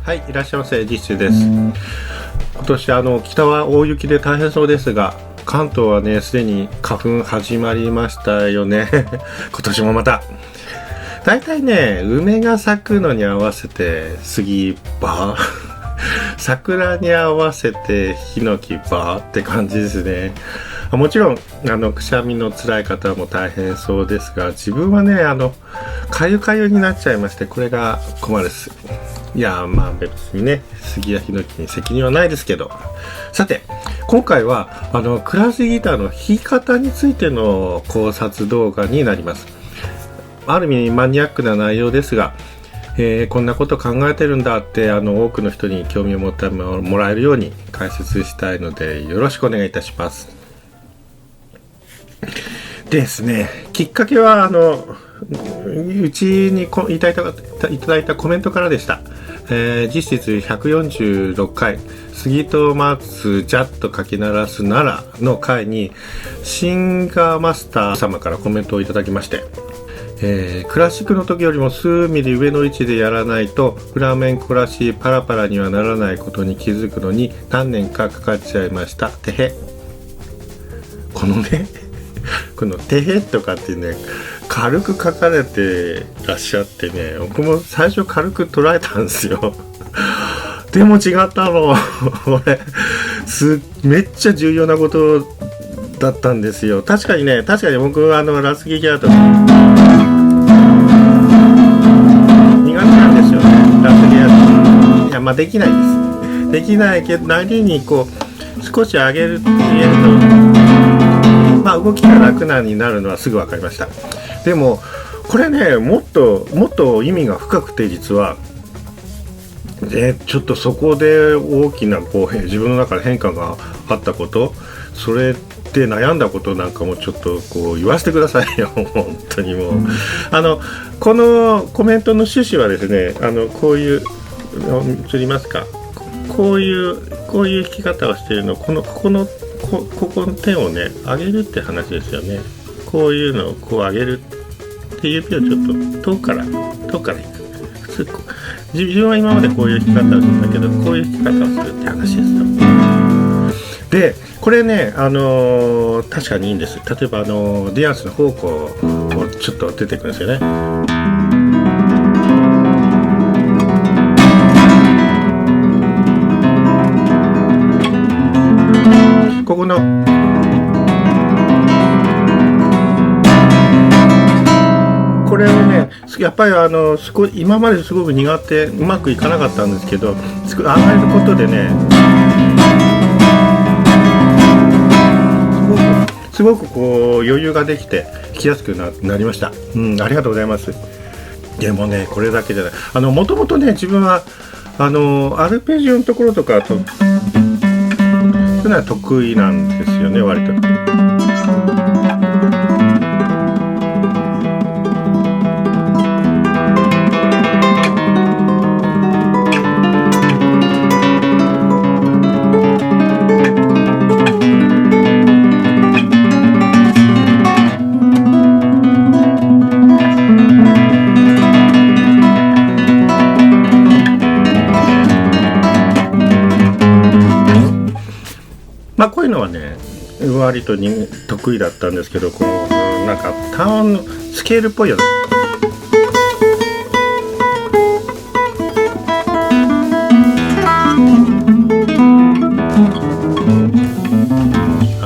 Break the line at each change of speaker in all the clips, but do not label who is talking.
はい、いらっしゃいませ。実習です。今年北は大雪で大変そうですが、関東はねすでに花粉始まりましたよね。今年もまただいたいね梅が咲くのに合わせて杉バー桜に合わせてヒノキバーって感じですね。もちろんくしゃみの辛い方も大変そうですが、自分はねかゆかゆになっちゃいまして、これが困るです。いやまあ別にね杉やヒノキに責任はないですけど、さて今回はクラシックギターの弾き方についての考察動画になります。ある意味マニアックな内容ですが、こんなこと考えてるんだって多くの人に興味を持ってもらえるように解説したいので、よろしくお願いいたします。ですね、きっかけはうちにいただいたコメントからでした。実質146回杉と松ジャッとかき鳴らす奈良の回にシンガーマスター様からコメントをいただきまして、クラシックの時よりも数ミリ上の位置でやらないとフラメンコらしいパラパラにはならないことに気づくのに何年かかかっちゃいました。てへ。このねこのてへとかってね軽く書かれてらっしゃってね、僕も最初軽く捉えたんですよ。でも違ったの。俺めっちゃ重要なことだったんですよ。確かに僕はラスギギャーとか苦手なんですよね、ラスギャー。いやまあできないです。できないけどなりにこう少し上げるって言えるとまあ動きが楽になるのはすぐ分かりました。でもこれねもっと意味が深くて、実はちょっとそこで大きな自分の中で変化があったこと、それで悩んだことなんかもちょっと言わせてくださいよ。本当にもうこのコメントの趣旨はですね、こういう映りますか、こういう弾き方をしているの、ここの手をね上げるって話ですよね。こういうのを上げるって指をちょっと遠くからいく。普通自分は今までこういう弾き方をするんだけど、こういう弾き方をするって話ですよ。でこれね確かにいいんです。例えばディアンスの方向をちょっと出てくるんですよね。ここのこれをねやっぱり今まですごく苦手、うまくいかなかったんですけど、上がることでねすごく余裕ができて弾きやすくなりました。ありがとうございます。でもねこれだけじゃない、もともとね自分はアルペジオのところとかそういうのは得意なんですよね、割と。まあこういうのはね割と得意だったんですけど、なんか単音のスケールっぽいよね。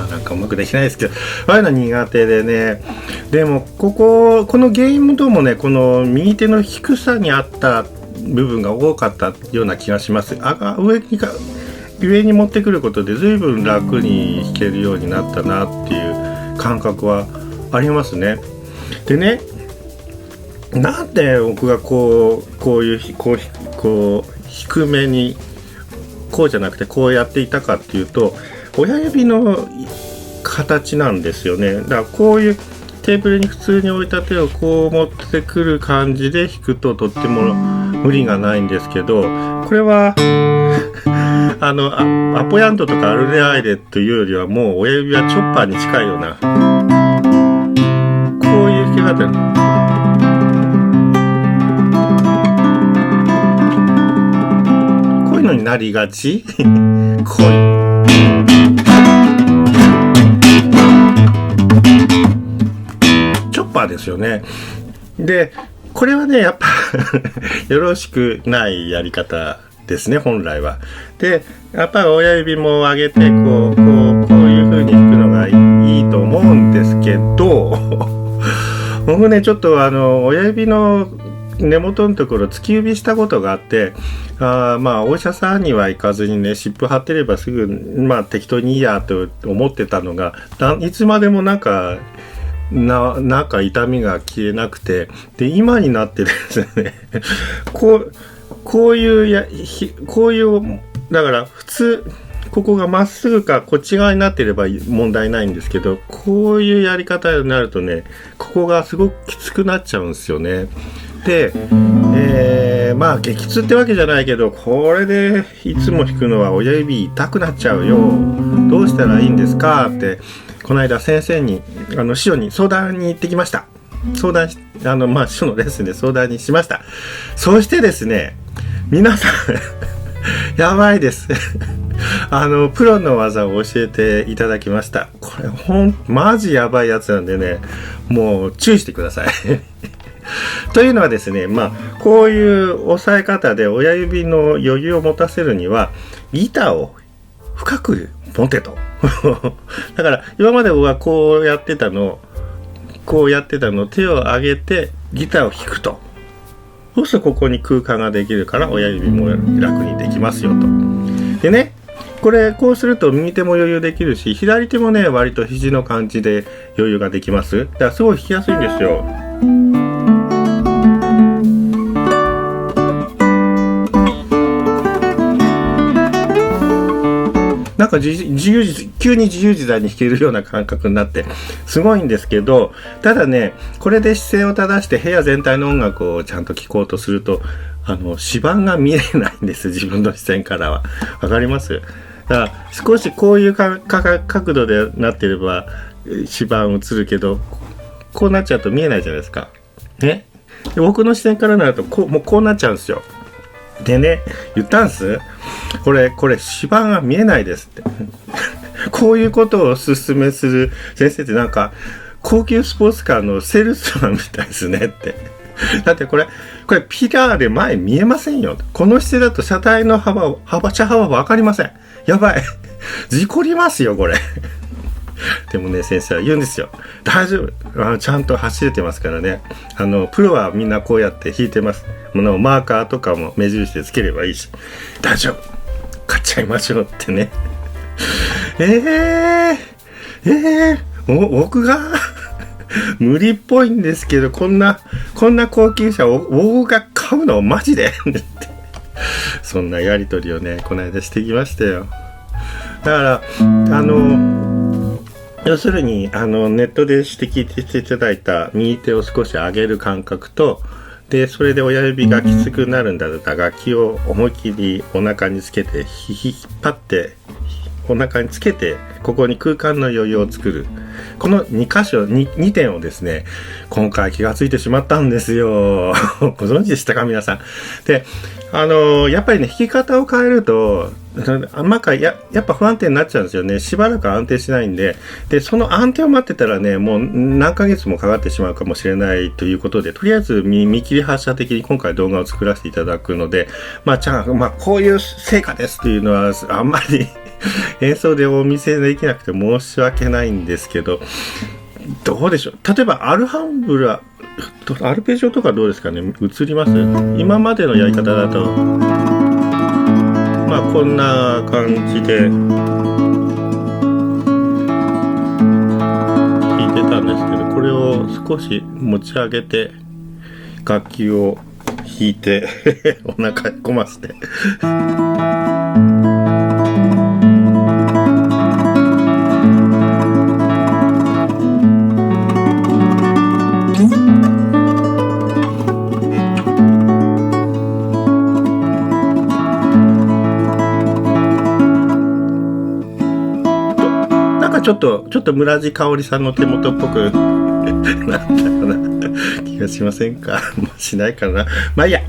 なんかうまくできないですけど、ああいうの苦手でね。でもこのゲームともねこの右手の低さにあった部分が多かったような気がします。上に持ってくることで随分楽に弾けるようになったなっていう感覚はありますね。でね、なんで僕がこういう低めにこうじゃなくてこうやっていたかっていうと、親指の形なんですよね。だからこういうテーブルに普通に置いた手をこう持ってくる感じで弾くととっても無理がないんですけど、これはアポヤントとかアルレアイレというよりはもう親指はチョッパーに近いようなこういう弾き方。のになりがちこういうチョッパーですよね。でこれはねやっぱよろしくないやり方ですね、本来は。でやっぱり親指も上げてこういう風に弾くのがいいと思うんですけど僕ねちょっと親指の根元のところ突き指したことがあって、まあお医者さんには行かずにね湿布貼ってればすぐまあ適当にいいやと思ってたのがいつまでもなんか痛みが消えなくて、で今になってですねこういうだから普通ここがまっすぐかこっち側になってれば問題ないんですけど、こういうやり方になるとねここがすごくきつくなっちゃうんですよね。で、まあ激痛ってわけじゃないけどこれでいつも弾くのは親指痛くなっちゃうよ、どうしたらいいんですかってこの間先生に師匠に相談に行ってきました。相談しまあ師匠のレッスンで相談にしました。そしてですね皆さんやばいですプロの技を教えていただきました。これマジやばいやつなんでねもう注意してくださいというのはですね、まあこういう押さえ方で親指の余裕を持たせるにはギターを深く持てとだから今まで僕はこうやってたの手を上げてギターを弾くと、そうするとここに空間ができるから親指も楽にできますよと。でねこうすると右手も余裕できるし左手もね割と肘の感じで余裕ができます。だからすごい弾きやすいんですよ。なんか急に自由自在に弾けるような感覚になってすごいんですけど、ただねこれで姿勢を正して部屋全体の音楽をちゃんと聴こうとすると指板が見えないんです、自分の視線からは。わかります？だから少しこういう角度でなってれば指板映るけどこうなっちゃうと見えないじゃないですかね。で僕の視線からなるともうこうなっちゃうんですよ。でね言ったんですこれ指板が見えないですってこういうことをお勧めする先生ってなんか高級スポーツカーのセールスマンみたいですねってだってこれピラーで前見えませんよ。この姿勢だと車体の車幅分かりません。やばい事故りますよこれでもね先生は言うんですよ。大丈夫、ちゃんと走れてますからね。プロはみんなこうやって弾いてます。マーカーとかも目印でつければいいし大丈夫、買っちゃいましょうってね僕が無理っぽいんですけどこんな高級車を僕が買うのマジでそんなやり取りをねこの間してきましたよ。だから要するにネットで指摘していただいた右手を少し上げる感覚とでそれで親指がきつくなるんだったら楽器を思いっきりお腹につけて引っ張ってお腹につけてここに空間の余裕を作る、この2点をですね今回気がついてしまったんですよご存知でしたか皆さん。でやっぱりね弾き方を変えるとやっぱ不安定になっちゃうんですよね。しばらく安定しないんで、その安定を待ってたらねもう何ヶ月もかかってしまうかもしれないということで、とりあえず見切り発車的に今回動画を作らせていただくのでこういう成果ですっていうのはあんまり演奏でお見せできなくて申し訳ないんですけど、どうでしょう。例えばアルペジオとかどうですかね。映ります？今までのやり方だとこんな感じで弾いてたんですけど、これを少し持ち上げて楽器を弾いてお腹こませてちょっと村地香織さんの手元っぽくなったかな気がしませんかしないかな。まあいいや。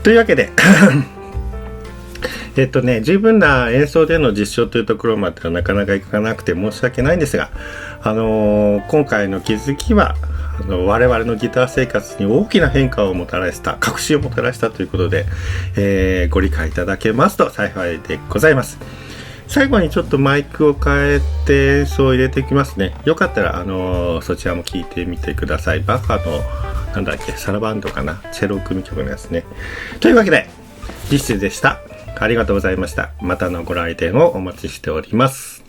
というわけで十分な演奏での実証というところまではなかなかいかなくて申し訳ないんですが、今回の気づきは、我々のギター生活に大きな変化をもたらした、革新をもたらしたということで、ご理解いただけますと幸いでございます。最後にちょっとマイクを変えて演奏を入れていきますね。よかったら、そちらも聞いてみてください。バッハの、サラバンドかな、チェロ組曲のやつね。というわけで、実習でした。ありがとうございました。またのご来店をお待ちしております。